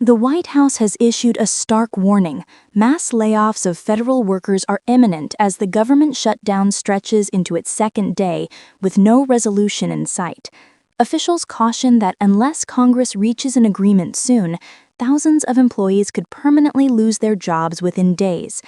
The White House has issued a stark warning. Mass layoffs of federal workers are imminent as the government shutdown stretches into its second day with no resolution in sight. Officials caution that unless Congress reaches an agreement soon, thousands of employees could permanently lose their jobs within days.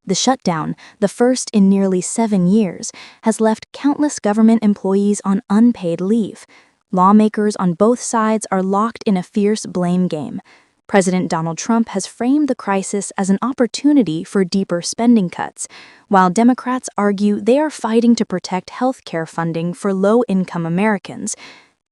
The shutdown, the first in nearly 7 years, has left countless government employees on unpaid leave. Lawmakers on both sides are locked in a fierce blame game. President Donald Trump has framed the crisis as an opportunity for deeper spending cuts, while Democrats argue they are fighting to protect health care funding for low-income Americans.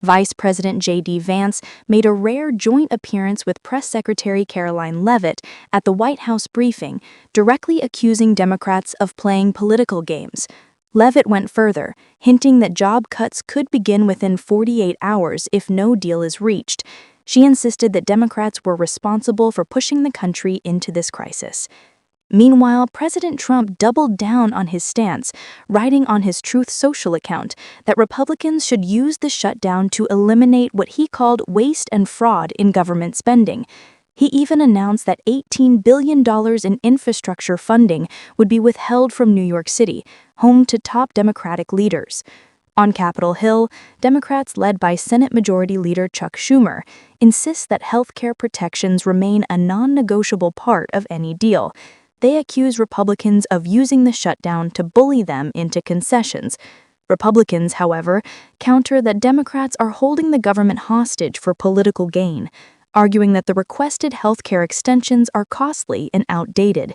Vice President J.D. Vance made a rare joint appearance with Press Secretary Karoline Leavitt at the White House briefing, directly accusing Democrats of playing political games. Leavitt went further, hinting that job cuts could begin within 48 hours if no deal is reached. She insisted that Democrats were responsible for pushing the country into this crisis. Meanwhile, President Trump doubled down on his stance, writing on his Truth Social account that Republicans should use the shutdown to eliminate what he called waste and fraud in government spending. He even announced that $18 billion in infrastructure funding would be withheld from New York City, home to top Democratic leaders. On Capitol Hill, Democrats led by Senate Majority Leader Chuck Schumer insist that health care protections remain a non-negotiable part of any deal. They accuse Republicans of using the shutdown to bully them into concessions. Republicans, however, counter that Democrats are holding the government hostage for political gain, arguing that the requested health care extensions are costly and outdated.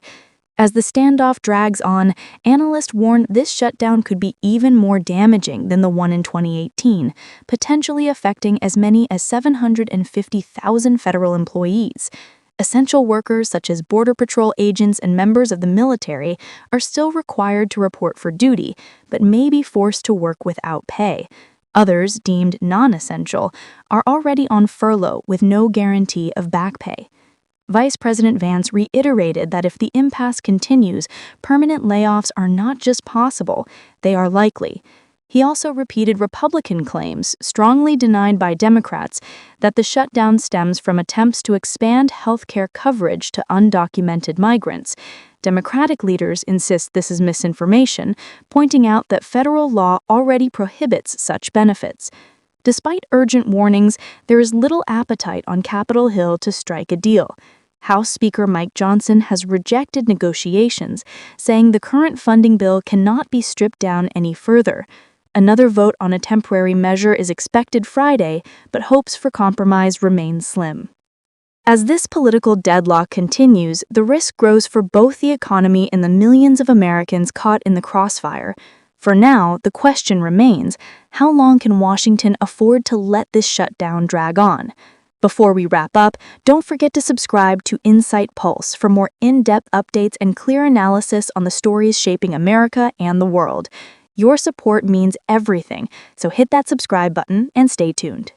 As the standoff drags on, analysts warn this shutdown could be even more damaging than the one in 2018, potentially affecting as many as 750,000 federal employees. Essential workers such as Border Patrol agents and members of the military are still required to report for duty, but may be forced to work without pay. Others, deemed non-essential, are already on furlough with no guarantee of back pay. Vice President Vance reiterated that if the impasse continues, permanent layoffs are not just possible, they are likely. He also repeated Republican claims, strongly denied by Democrats, that the shutdown stems from attempts to expand health care coverage to undocumented migrants. Democratic leaders insist this is misinformation, pointing out that federal law already prohibits such benefits. Despite urgent warnings, there is little appetite on Capitol Hill to strike a deal. House Speaker Mike Johnson has rejected negotiations, saying the current funding bill cannot be stripped down any further. Another vote on a temporary measure is expected Friday, but hopes for compromise remain slim. As this political deadlock continues, the risk grows for both the economy and the millions of Americans caught in the crossfire. For now, the question remains, how long can Washington afford to let this shutdown drag on? Before we wrap up, don't forget to subscribe to InsightPulse for more in-depth updates and clear analysis on the stories shaping America and the world. Your support means everything, so hit that subscribe button and stay tuned.